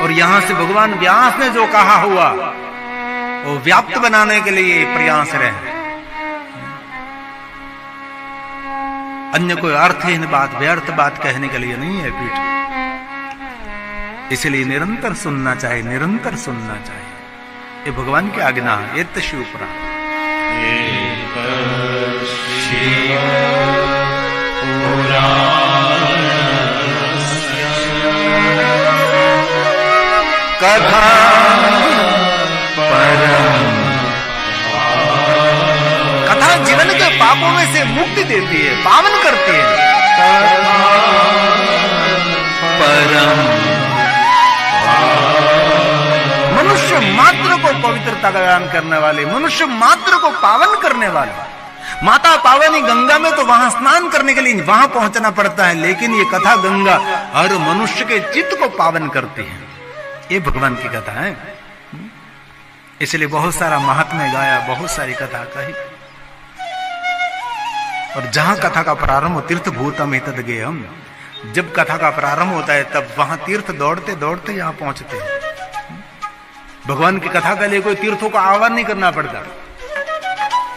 और यहां से भगवान व्यास ने जो कहा हुआ वो व्याप्त बनाने के लिए प्रयास रहे। अन्य कोई अर्थहीन बात, व्यर्थ बात कहने के लिए नहीं है पीठ। इसलिए निरंतर सुनना चाहिए, निरंतर सुनना चाहिए। ये भगवान की आज्ञा है। ये शिव पुराण कथा परम। कथा जीवन के पापों में से मुक्ति देती है, पावन करती है। परम मनुष्य मात्र को पवित्रता प्रदान करने वाले, मनुष्य मात्र को पावन करने वाले। माता पावनी गंगा में तो वहां स्नान करने के लिए वहां पहुंचना पड़ता है, लेकिन ये कथा गंगा हर मनुष्य के चित्त को पावन करती है। ये भगवान की कथा है। इसलिए बहुत सारा महात्म्य गाया, बहुत सारी कथा कही। और जहां कथा का प्रारंभ, तीर्थ भूतम एतद् गेयम, जब कथा का प्रारंभ होता है तब वहां तीर्थ दौड़ते दौड़ते यहां पहुंचते हैं। भगवान की कथा के लिए कोई तीर्थों का आह्वान नहीं करना पड़ता।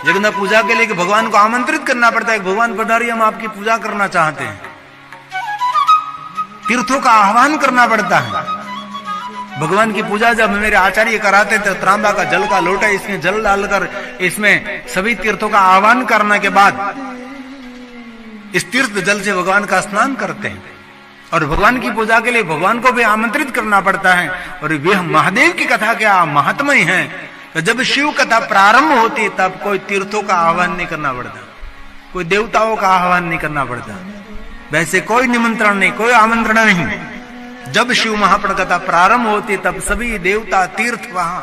जगन्नाथ पूजा के लिए कि भगवान को आमंत्रित करना पड़ता है, भगवान पधारिए, हम आपकी पूजा करना चाहते हैं। तीर्थों का आह्वान करना पड़ता है। भगवान की पूजा जब मेरे आचार्य कराते थे, तांबा का जल का लोटा, इसमें जल डालकर इसमें सभी तीर्थों का आह्वान करने के बाद इस तीर्थ जल से भगवान का स्नान करते हैं। और भगवान की पूजा के लिए भगवान को भी आमंत्रित करना पड़ता है। और वह महादेव की कथा क्या महात्म्य है। तो जब शिव कथा प्रारंभ होती है तब कोई तीर्थों का आह्वान नहीं करना पड़ता, कोई देवताओं का आह्वान नहीं करना पड़ता, वैसे कोई निमंत्रण नहीं, कोई आमंत्रण नहीं। जब शिव महाप्रण कथा प्रारंभ होती है तब सभी देवता तीर्थ वहां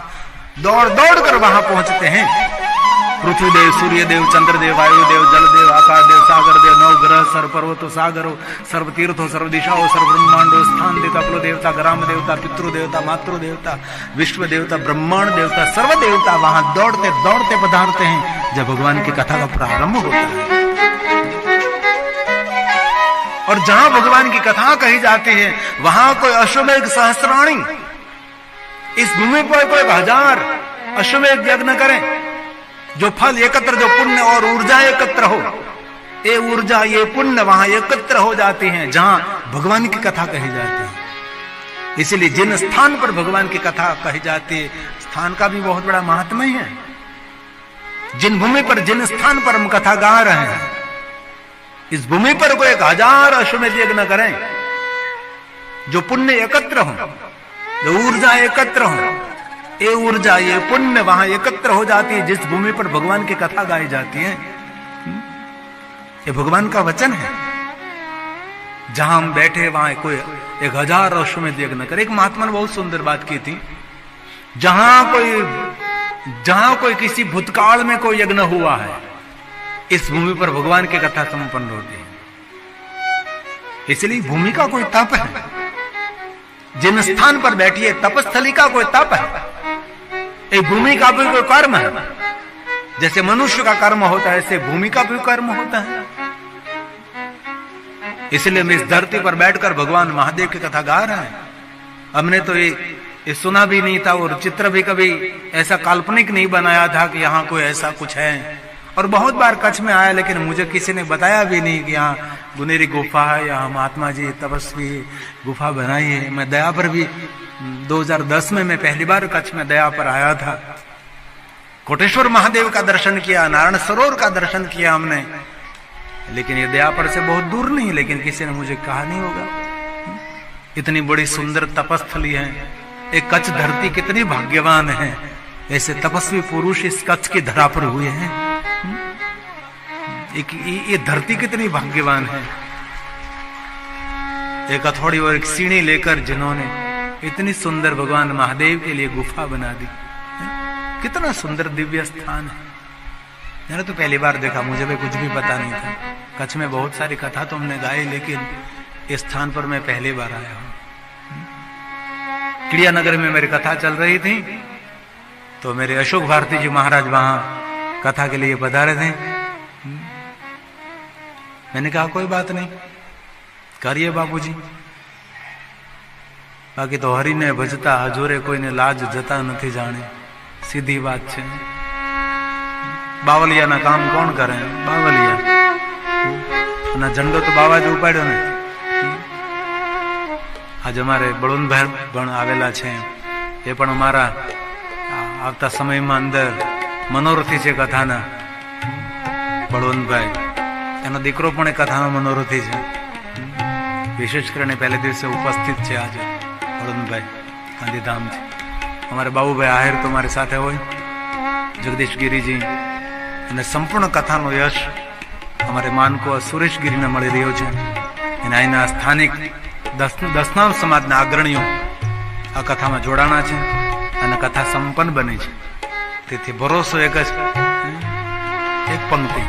दौड़ दौड़ कर वहां पहुंचते हैं। पृथ्वीदेव, सूर्यदेव, चंद्रदेव, वायुदेव, जलदेव, आकाशदेव, सागरदेव, नवग्रह, सर्व पर्वतो, सागरो, सर्व तीर्थो, सर्व दिशाओं, सर्व ब्रह्मांडो, स्थान देवता, कुल देवता, ग्राम देवता, पितृ देवता, मातृ देवता, विश्व देवता, ब्रह्मांड देवता, सर्व देवता वहां दौड़ते दौड़ते पधारते हैं जब भगवान की कथा का प्रारंभ होता है। और जहां भगवान की कथा कही जाती है वहां कोई अश्वमेध सहस्राणी, इस भूमि पर कोई 1000 अश्वमेध यज्ञ करें, जो फल एकत्र, जो पुण्य और ऊर्जा एकत्र हो, ये ऊर्जा ये पुण्य वहां एकत्र हो जाती हैं जहां भगवान की कथा कही जाती है। इसलिए जिन स्थान पर भगवान की कथा कही जाती है स्थान का भी बहुत बड़ा महात्म्य है। जिन भूमि पर, जिन स्थान पर हम कथा गा रहे हैं, इस भूमि पर कोई 1000 अश्वमेध यज्ञ करें, जो पुण्य एकत्र हो, जो ऊर्जा एकत्र हो, ये ऊर्जा ये पुण्य वहां एकत्र हो जाती है जिस भूमि पर भगवान की कथा गाई जाती है। ये भगवान का वचन है। जहां हम बैठे वहां कोई 1000 अश्वमेध यज्ञ करे। एक महात्मा ने बहुत सुंदर बात की थी, जहां कोई किसी भूतकाल में कोई यज्ञ हुआ है, इस भूमि पर भगवान की कथा संपन्न होती है। इसलिए भूमि का कोई तप है, जिन स्थान पर बैठिए तपस्थली का कोई तप है, एक भूमि का भी कोई कर्म है। जैसे मनुष्य का कर्म होता है ऐसे भूमि का भी कर्म होता है। इसलिए हम इस धरती पर बैठकर भगवान महादेव की कथा गा रहे हैं। हमने तो ये सुना भी नहीं था और चित्र भी कभी ऐसा काल्पनिक नहीं बनाया था कि यहाँ कोई ऐसा कुछ है। और बहुत बार कच्छ में आया लेकिन मुझे किसी ने बताया भी नहीं कि यहाँ गुनेरी गुफा है, यहाँ महात्मा जी तपस्वी गुफा बनाई है। मैं दया पर भी 2010 में मैं पहली बार कच्छ में दया पर आया था। कोटेश्वर महादेव का दर्शन किया, नारायण सरोवर का दर्शन किया हमने, लेकिन ये दया पर से बहुत दूर नहीं, लेकिन किसी ने मुझे कहा नहीं होगा इतनी बड़ी सुंदर तपस्थली है। एक कच्छ धरती कितनी भाग्यवान है, ऐसे तपस्वी पुरुष इस कच्छ की धरा पर हुए हैं। ये धरती कितनी भाग्यवान है। एक हथौड़ी और एक सीढ़ी लेकर जिन्होंने इतनी सुंदर भगवान महादेव के लिए गुफा बना दी, कितना सुंदर दिव्य स्थान है। मैंने तो पहली बार देखा, मुझे भी कुछ भी पता नहीं था। कच्छ में बहुत सारी कथा तो हमने गाई, लेकिन इस स्थान पर मैं पहली बार आया हूं। चिड़िया नगर में मेरी कथा चल रही थी तो मेरे अशोक भारती जी महाराज वहां कथा के लिए पधारे थे। मैंने कहा कोई बात नहीं, करिए बापूजी। बाकी तो हरि ने भजता हजूरे कोई ने लाज जता नहीं जाने, सीधी बात है। बावलिया ना काम कौन करे, बावलिया ना झंडो तो बाबाजी उपाड्यो ने। आज अमारे बळवंतभाई पण आवेला छे, ए पण अमारा आवता समयमां अंदर मनोरथी छे कथाना। बळवंतभाई एनो दीकरो पण कथानो मनोरथी छे, विशेष કરીને पहले दिवसे उपस्थित छे। आज बळवंतभाई गांधीधाम छे। अमारे बाबूभाई आहेर तो मारी साथे होय, जगदीश गिरीजी અને સંપૂર્ણ કથાનો યશ અમારે માનકો સુરેશ ગીરીને મળી રહ્યો છે। અને અહીંના સ્થાનિક દસનામ સમાજના અગ્રણીઓ આ કથામાં જોડાણા છે અને કથા સંપન્ન બની છે। તેથી ભરોસો એક જ, એક પંક્તિ।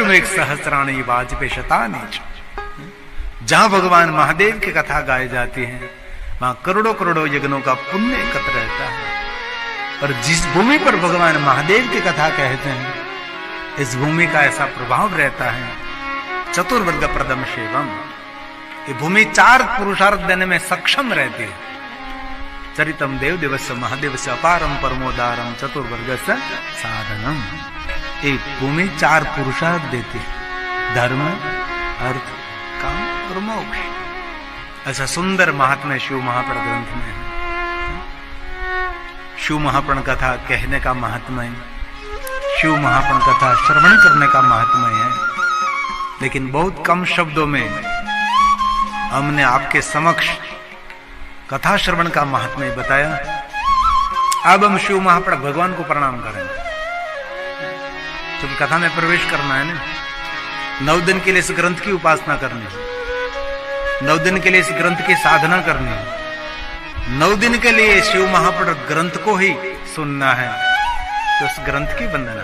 अश्वमेघ सहस्राणी वाजपेयी शतानि च। जहां भगवान महादेव की कथा गाई जाती है वहां करोड़ों करोड़ों यज्ञों का पुण्य एकत्र रहता है। और जिस भूमि पर भगवान महादेव की कथा कहते हैं इस भूमि का ऐसा प्रभाव रहता है। चतुर्वर्ग प्रदम सेवम, ये भूमि 4 पुरुषार्थ देने में सक्षम रहती है। चरितम देव दिवस महादेव से अपारम परमोदारम चतुर्वर्ग से साधनम, ये भूमि 4 पुरुषार्थ देती है, धर्म अर्थ काम और मोक्ष। ऐसा सुंदर महात्म्य शिव महापुराण ग्रंथ में है। शिव महापुराण कथा कहने का महात्म्य, शिव महापुराण कथा श्रवण करने का महात्म्य है। लेकिन बहुत कम शब्दों में हमने आपके समक्ष कथा श्रवण का महात्म्य बताया। अब हम शिव महापुराण भगवान को प्रणाम करेंगे, क्योंकि कथा में प्रवेश करना है ना। 9 दिन के लिए इस ग्रंथ की उपासना करनी है, 9 दिन के लिए इस ग्रंथ की साधना करनी है, 9 दिन के लिए शिव महापुराण ग्रंथ को ही सुनना है, तो उस ग्रंथ की वंदना।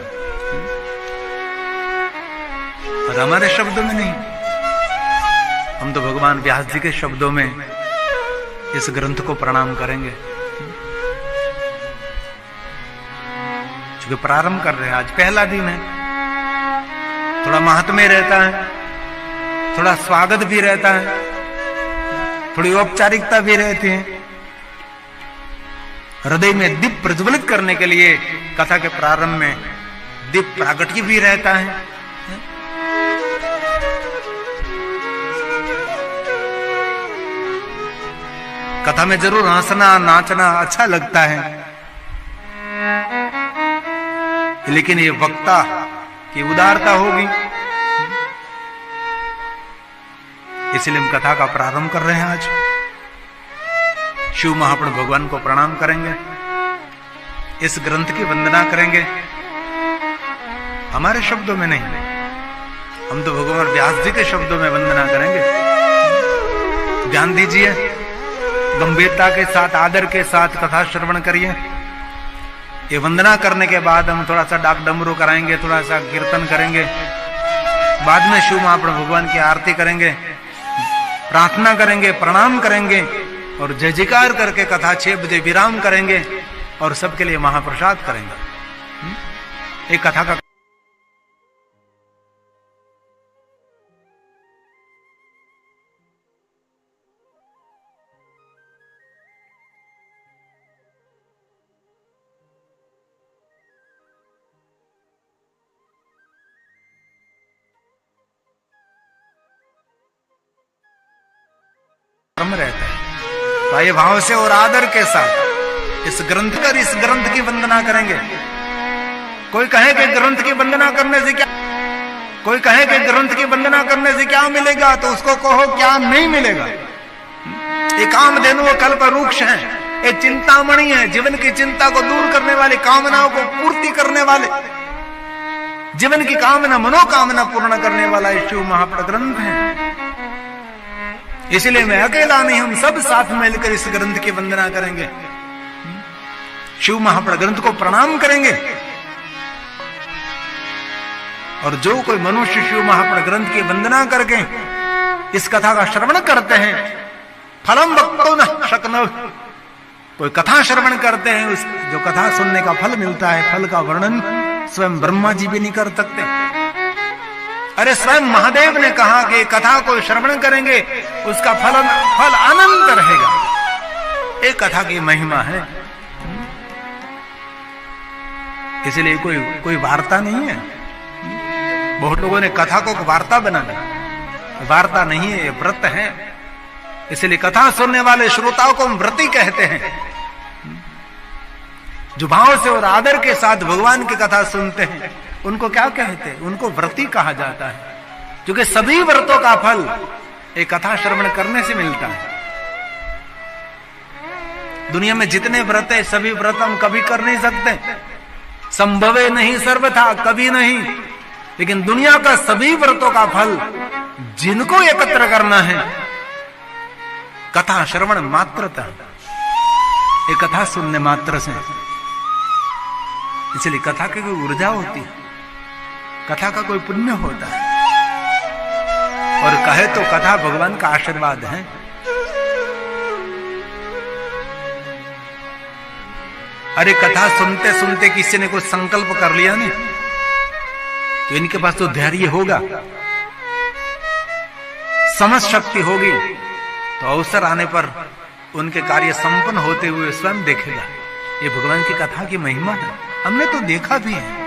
और हमारे शब्दों में नहीं, हम तो भगवान व्यास जी के शब्दों में इस ग्रंथ को प्रणाम करेंगे। क्योंकि प्रारंभ कर रहे हैं, आज पहला दिन है, थोड़ा महात्म्य रहता है, थोड़ा स्वागत भी रहता है, थोड़ी औपचारिकता भी रहती है। हृदय में दीप प्रज्वलित करने के लिए कथा के प्रारंभ में दीप प्रागट्य भी रहता है। कथा में जरूर हंसना नाचना अच्छा लगता है, लेकिन ये वक्ता की उदारता होगी, इसलिए हम कथा का प्रारंभ कर रहे हैं। आज शिव महापुराण भगवान को प्रणाम करेंगे, इस ग्रंथ की वंदना करेंगे, हमारे शब्दों में नहीं, हम तो भगवान व्यास जी के शब्दों में वंदना करेंगे। ध्यान दीजिए, गंभीरता के साथ आदर के साथ कथा श्रवण करिए। ये वंदना करने के बाद हम थोड़ा सा डाक डमरू कराएंगे, थोड़ा सा कीर्तन करेंगे, बाद में शिव महापुराण भगवान की आरती करेंगे, प्रार्थना करेंगे, प्रणाम करेंगे और जय जयकार करके कथा 6 बजे विराम करेंगे और सबके लिए महाप्रसाद करेंगे। एक कथा का रहता है। तो आइए भाव से और आदर के साथ इस ग्रंथ की वंदना करेंगे। कोई कहे कि ग्रंथ की वंदना करने से क्या, कोई कहे कि ग्रंथ की वंदना करने से क्या मिलेगा, तो उसको कहो क्या नहीं मिलेगा। ये कामधेनु व कल्प वृक्ष है, ये चिंतामणि है, जीवन की चिंता को दूर करने वाले, कामनाओं को पूर्ति करने वाले, जीवन की कामना मनोकामना पूर्ण करने वाला ये शिव महापुराण ग्रंथ है। इसलिए मैं अकेला नहीं, हम सब साथ मिलकर इस ग्रंथ की वंदना करेंगे, शिव महापुराण ग्रंथ को प्रणाम करेंगे। और जो कोई मनुष्य शिव महापुराण ग्रंथ की वंदना करके इस कथा का श्रवण करते हैं, फलम वक्तो न शक्नो, कोई कथा श्रवण करते हैं, उस जो कथा सुनने का फल मिलता है, फल का वर्णन स्वयं ब्रह्मा जी भी नहीं कर सकते। अरे स्वयं महादेव ने कहा कि कथा को श्रवण करेंगे उसका फल अनंत रहेगा। एक कथा की महिमा है, इसलिए कोई वार्ता नहीं है। बहुत लोगों ने कथा को वार्ता बना दिया, वार्ता नहीं है, ये व्रत है। इसलिए कथा सुनने वाले श्रोताओं को हम व्रती कहते हैं। जो भाव से और आदर के साथ भगवान की कथा सुनते हैं उनको क्या कहते हैं? उनको व्रती कहा जाता है, क्योंकि सभी व्रतों का फल एक कथा श्रवण करने से मिलता है। दुनिया में जितने व्रत है सभी व्रत हम कभी कर नहीं सकते, संभवे नहीं सर्वथा, कभी नहीं। लेकिन दुनिया का सभी व्रतों का फल जिनको एकत्र करना है कथा श्रवण मात्रता, एक कथा सुनने मात्र से। इसलिए कथा की कोई ऊर्जा होती है, कथा का कोई पुण्य होता है। और कहे तो कथा भगवान का आशीर्वाद है। अरे कथा सुनते सुनते किसी ने कुछ संकल्प कर लिया नहीं तो इनके पास तो धैर्य होगा, समझ शक्ति होगी, तो अवसर आने पर उनके कार्य संपन्न होते हुए स्वयं देखेगा। ये भगवान की कथा की महिमा है, हमने तो देखा भी है।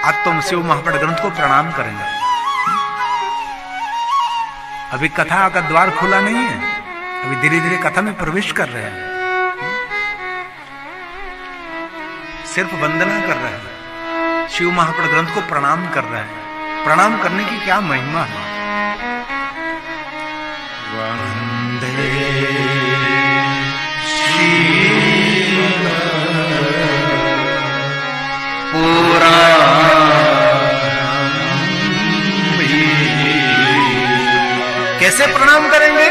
आज तुम शिव महापट ग्रंथ को प्रणाम करेंगे। अभी कथा का द्वार खुला नहीं है, अभी धीरे धीरे कथा में प्रवेश कर रहे हैं, सिर्फ वंदना कर रहे हैं, शिव महापट ग्रंथ को प्रणाम कर रहे हैं। प्रणाम करने की क्या महिमा है। वंदे कैसे प्रणाम करेंगे?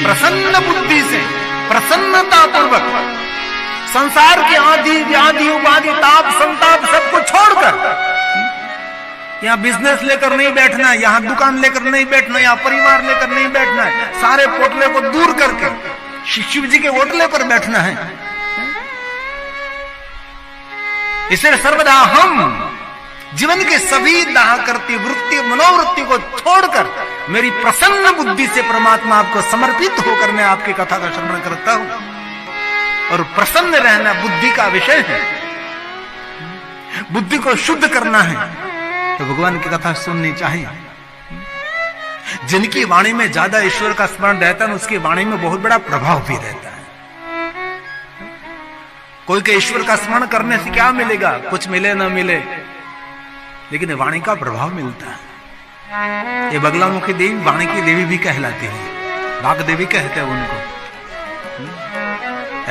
प्रसन्न बुद्धि से, प्रसन्नता पूर्वक, संसार की आदि व्याधि उपाधि ताप संताप सबको छोड़कर, यहाँ बिजनेस लेकर नहीं बैठना है, यहाँ दुकान लेकर नहीं बैठना है, यहाँ परिवार लेकर नहीं बैठना है, सारे पोटले को दूर करके शिव जी के ओटले पर बैठना है। इसलिए सर्वदा हम जीवन के सभी दाह करती वृत्ति मनोवृत्ति को छोड़कर मेरी प्रसन्न बुद्धि से परमात्मा आपको समर्पित होकर मैं आपकी कथा का श्रवण करता हूं। और प्रसन्न रहना बुद्धि का विषय है, बुद्धि को शुद्ध करना है तो भगवान की कथा सुननी चाहिए। जिनकी वाणी में ज्यादा ईश्वर का स्मरण रहता है उसकी वाणी में बहुत बड़ा प्रभाव भी रहता है। कोई के ईश्वर का स्मरण करने से क्या मिलेगा? कुछ मिले ना मिले, लेकिन वाणी का प्रभाव मिलता है। ये बगलामुखी देवी वाणी की देवी भी कहलाती है, वाग देवी कहते हैं उनको।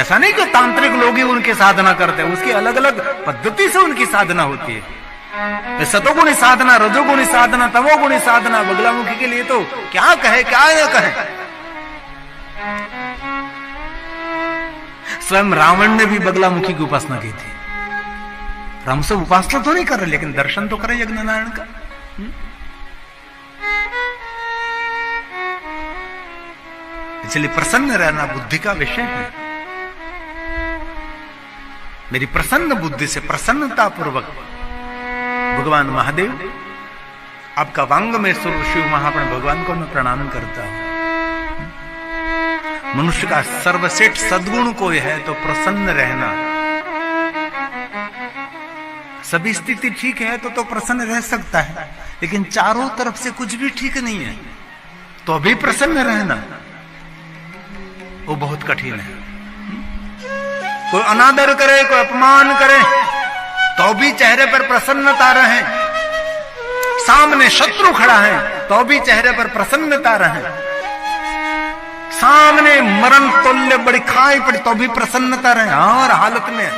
ऐसा नहीं कि तांत्रिक लोग ही उनकी साधना करते हैं, उसकी अलग अलग पद्धति से उनकी साधना होती है। सतोगुणी साधना, रजोगुणी साधना, तमोगुणी साधना। बगलामुखी के लिए तो क्या कहे क्या न कहे। स्वयं रावण ने भी बगलामुखी की उपासना की थी। राम सब उपासना तो नहीं कर रहे, लेकिन दर्शन तो करे यज्ञ नारायण का। इसलिए प्रसन्न रहना बुद्धि का विषय है। मेरी प्रसन्न बुद्धि से प्रसन्नता पूर्वक भगवान महादेव आपका वांग में स्वरूप शिव महापण भगवान को मैं प्रणाम करता हूं। मनुष्य का सर्वश्रेष्ठ सद्गुण कोई है तो प्रसन्न रहना। सभी स्थिति ठीक है तो प्रसन्न रह सकता है, लेकिन चारों तरफ से कुछ भी ठीक नहीं है तो अभी प्रसन्न रहना वो बहुत कठिन है। कोई अनादर करे, कोई अपमान करे तो भी चेहरे पर प्रसन्नता रहे, सामने शत्रु खड़ा है तो भी चेहरे पर प्रसन्नता रहे, सामने मरण तुल्य बड़ी खाई पड़ी तो भी प्रसन्नता रहे हर हालत में।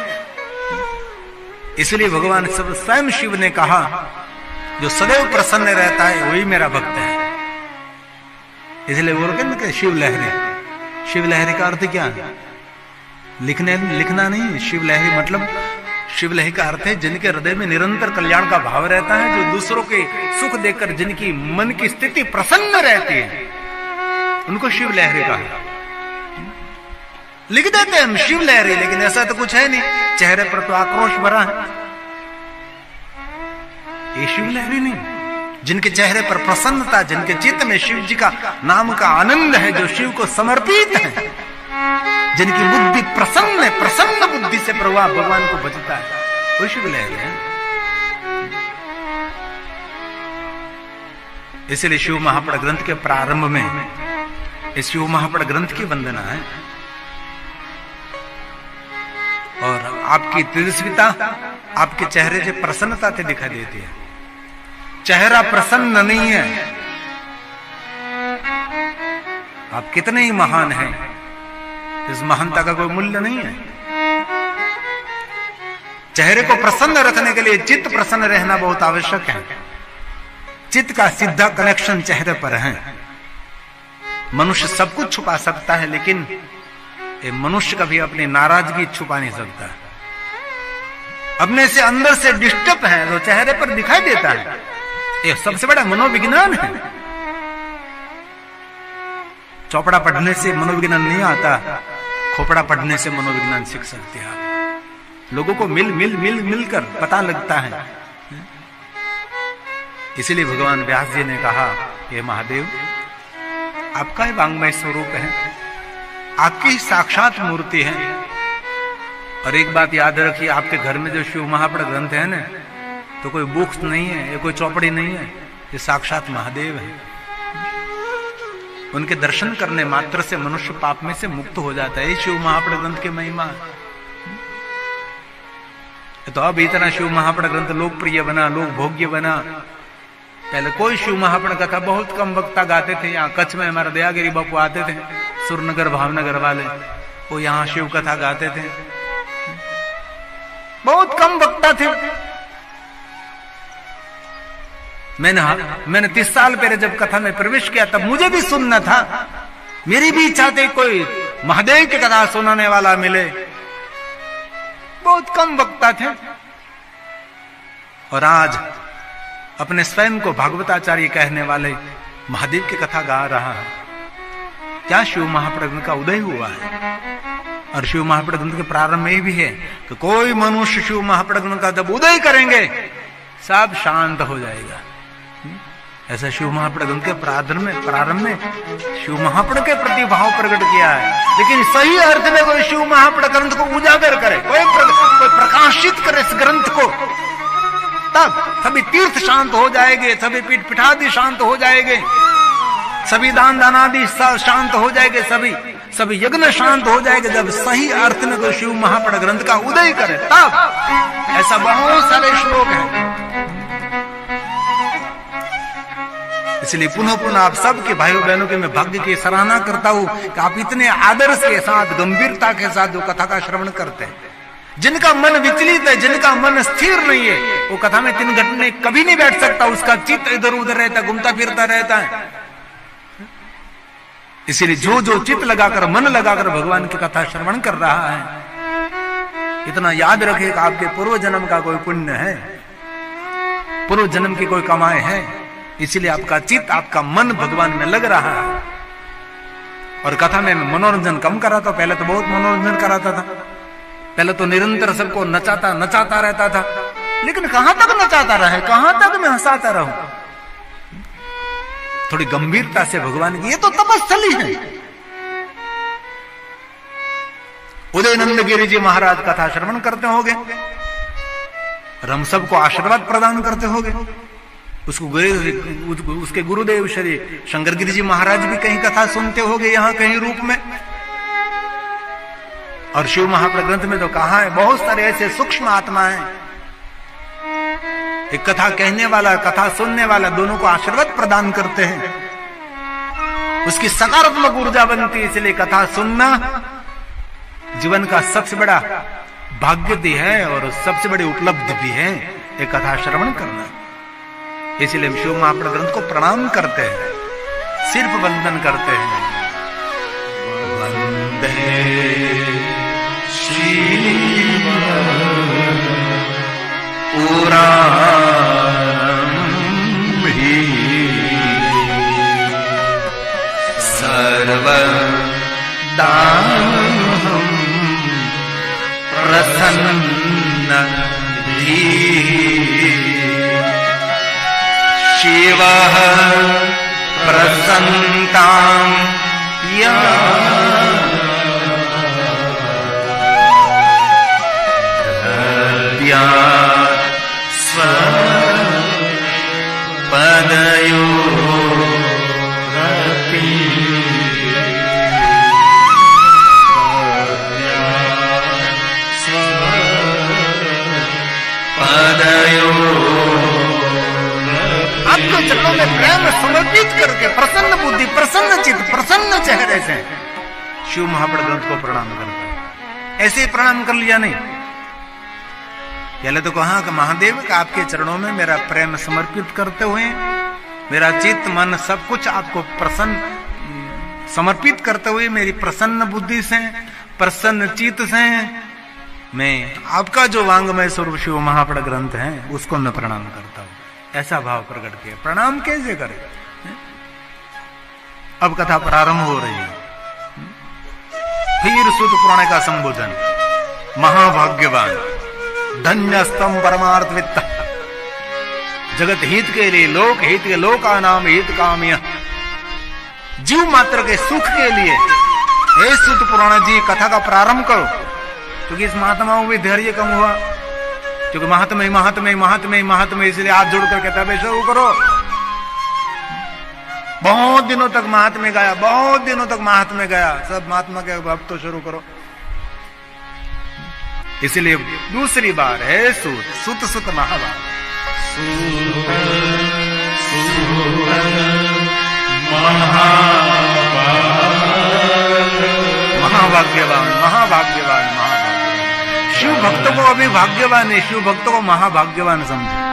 इसलिए भगवान सब स्वयं शिव ने कहा जो सदैव प्रसन्न रहता है वही मेरा भक्त है। इसलिए वो कहते शिव लहरी। शिव लहरी का अर्थ क्या है? लिखना नहीं। शिव लहरी मतलब शिव लहरी का अर्थ है जिनके हृदय में निरंतर कल्याण का भाव रहता है, जो दूसरों के सुख देखकर जिनकी मन की स्थिति प्रसन्न रहती है उनको शिव लहरी का लिख देते हैं हम शिव लहरी, लेकिन ऐसा तो कुछ है नहीं, चेहरे पर तो आक्रोश भरा है। ये शिव लहरी नहीं। जिनके चेहरे पर प्रसन्नता, जिनके चित्त में शिव जी का नाम का आनंद है, जो शिव को समर्पित है, जिनकी बुद्धि प्रसन्न है, प्रसन्न बुद्धि से प्रवाह भगवान को बचता है, वो शिव लहरी है। इसलिए शिव महापड़ ग्रंथ के प्रारंभ में इस शिव महापड़ ग्रंथ की वंदना है और आपकी तेजस्विता आपके चेहरे से प्रसन्नता से दिखाई देती है। चेहरा प्रसन्न नहीं है, आप कितने ही महान हैं, इस महानता का कोई मूल्य नहीं है। चेहरे को प्रसन्न रखने के लिए चित्त प्रसन्न रहना बहुत आवश्यक है। चित्त का सीधा कनेक्शन चेहरे पर है। मनुष्य सब कुछ छुपा सकता है, लेकिन ये मनुष्य कभी अपनी नाराजगी छुपा नहीं सकता। अपने से अंदर से डिस्टर्ब है तो चेहरे पर दिखाई देता है। ये सबसे बड़ा मनोविज्ञान है। चौपड़ा पढ़ने से मनोविज्ञान नहीं आता, खोपड़ा पढ़ने से मनोविज्ञान सीख सकते हैं आप। लोगों को मिलकर पता लगता है। इसीलिए भगवान व्यास जी ने कहा, ये महादेव आपका ही वांग्मय स्वरूप है, आपकी साक्षात मूर्ति है। और एक बात याद रखिए, आपके घर में जो शिव महापड़ ग्रंथ है ना, तो कोई बुक्स नहीं है, ये कोई चौपड़ी नहीं है, ये साक्षात महादेव है। उनके दर्शन करने मात्र से मनुष्य पाप में से मुक्त हो जाता है। ये शिव महापड़ ग्रंथ की महिमा। तो अब इतना शिव महापड़ ग्रंथ लोकप्रिय बना, लोक भोग्य बना। पहले कोई शिव महापड़ कथा बहुत कम वक्ता गाते थे। यहाँ कच्छ में हमारे दयागिरी बापू आते थे, सुरनगर भावनगर वाले, वो यहाँ शिव कथा गाते थे। बहुत कम वक्ता थे। मैंने 30 साल पहले जब कथा में प्रवेश किया, तब मुझे भी सुनना था। मेरी भी इच्छा थी कोई महादेव की कथा सुनाने वाला मिले। बहुत कम वक्ता थे। और आज अपने स्वयं को भागवताचार्य कहने वाले महादेव की कथा गा रहा है। क्या शिव महापड़ ग्रंथ का उदय हुआ है। और शिव महापड़ ग्रंथ के प्रारंभ में भी है कि कोई मनुष्य शिव महापड़ ग्रंथ का जब उदय करेंगे सब शांत हो जाएगा। ऐसा शिव महापड़ ग्रंथ के प्रारंभ में शिव महापड़ के प्रति भाव प्रकट किया है। लेकिन सही अर्थ में कोई शिव महापड़ ग्रंथ को उजागर करे, कोई प्रकाशित करे इस ग्रंथ को, तब सभी तीर्थ शांत हो जाएंगे, सभी पीठ पिठादि शांत हो जाएंगे, सभी दान दानादि शांत हो जाएंगे, सभी यज्ञ शांत हो जाएंगे। जब सही अर्थ में कोई शिव महापड़ ग्रंथ का उदय करे तब। ऐसा बहुत सारे श्लोक हैं। इसलिए पुनः पुनः आप सबके भाइयों बहनों के मैं भाग्य की सराहना करता हूं कि आप इतने आदर्श के साथ, गंभीरता के साथ जो कथा का श्रवण करते हैं। जिनका मन विचलित है, जिनका मन स्थिर नहीं है, वो कथा में 3 घंटे कभी नहीं बैठ सकता। उसका चित्त इधर उधर रहता, घूमता फिरता रहता है। इसलिए जो चित्त लगाकर, मन लगाकर भगवान की कथा श्रवण कर रहा है, इतना याद रखे कि आपके पूर्व जन्म का कोई पुण्य है, पूर्व जन्म की कोई कमाई है। इसलिए आपका चित्त, आपका मन भगवान में लग रहा है। और कथा में मनोरंजन कम कराता, पहले तो बहुत मनोरंजन कराता था। पहले तो निरंतर सबको नचाता रहता था। लेकिन कहां तक नचाता रहे, कहां तक मैं हंसाता रहूं। थोड़ी गंभीरता से भगवान की, ये तो तपस्थली है। उदयनंद गिरि जी महाराज कथा श्रवण करते होंगे और हम सबको आशीर्वाद प्रदान करते होंगे। उसके गुरुदेव श्री शंकर गिरि जी महाराज भी कहीं कथा सुनते होंगे, यहाँ कहीं रूप में। और शिव महापड़ ग्रंथ में तो कहा है, बहुत सारे ऐसे सूक्ष्म आत्मा हैं। एक कथा कहने वाला, कथा सुनने वाला, दोनों को आशीर्वाद प्रदान करते हैं। उसकी सकारात्मक ऊर्जा बनती है। इसलिए कथा सुनना जीवन का सबसे बड़ा भाग्य भी है और सबसे बड़ी उपलब्धि भी है, एक कथा श्रवण करना। इसलिए हम शिव महापड़ ग्रंथ को प्रणाम करते हैं, सिर्फ वंदन करते हैं। वंदे शिव पुराणं सर्वदाहं प्रसन्न शिवः प्रसन्तां या स्वपदयो आपके चरणों में प्रेम समर्पित करके, प्रसन्न बुद्धि, प्रसन्न चित्त, प्रसन्न चेहरे से शिव महापड़ ग्रंथ को प्रणाम करता है। ऐसे ही प्रणाम कर लिया नहीं। पहले तो कहा कि महादेव का आपके चरणों में मेरा प्रेम समर्पित करते हुए मेरा चित्त मन सब कुछ आपको प्रसन्न समर्पित करते हुए मेरी प्रसन्न बुद्धि से, प्रसन्न चित्त से मैं आपका जो वांगमय स्वरूप शिव महापड़ ग्रंथ है उसको मैं प्रणाम करता हूं। ऐसा भाव प्रकट किया। प्रणाम कैसे करें? अब कथा प्रारंभ हो रही है। फिर सूत पुराण का संबोधन। महाभाग्यवान धन्यस्तम परमार्थ वित्त, जगत हित के लिए, लोक हित के, लोका नाम हित काम्य, जीव मात्र के सुख के लिए हे सूत पुराण जी कथा का प्रारंभ करो। क्योंकि इस महात्माओं में धैर्य कम हुआ, क्योंकि महात्मा महात्मा महात्मा महात्मा, इसलिए हाथ जोड़कर कहता है शुरू करो। बहुत दिनों तक महात्मा गाया, बहुत दिनों तक महात्मा गाया, सब महात्मा के अब तो शुरू करो। इसलिए दूसरी बार है सूत सुत सुत महाभाग, महाभाग्यवान महाभाग्यवान महाभाग्यवान। शिव भक्तों को अभी भाग्यवान है, शिव भक्तों को महाभाग्यवान समझो।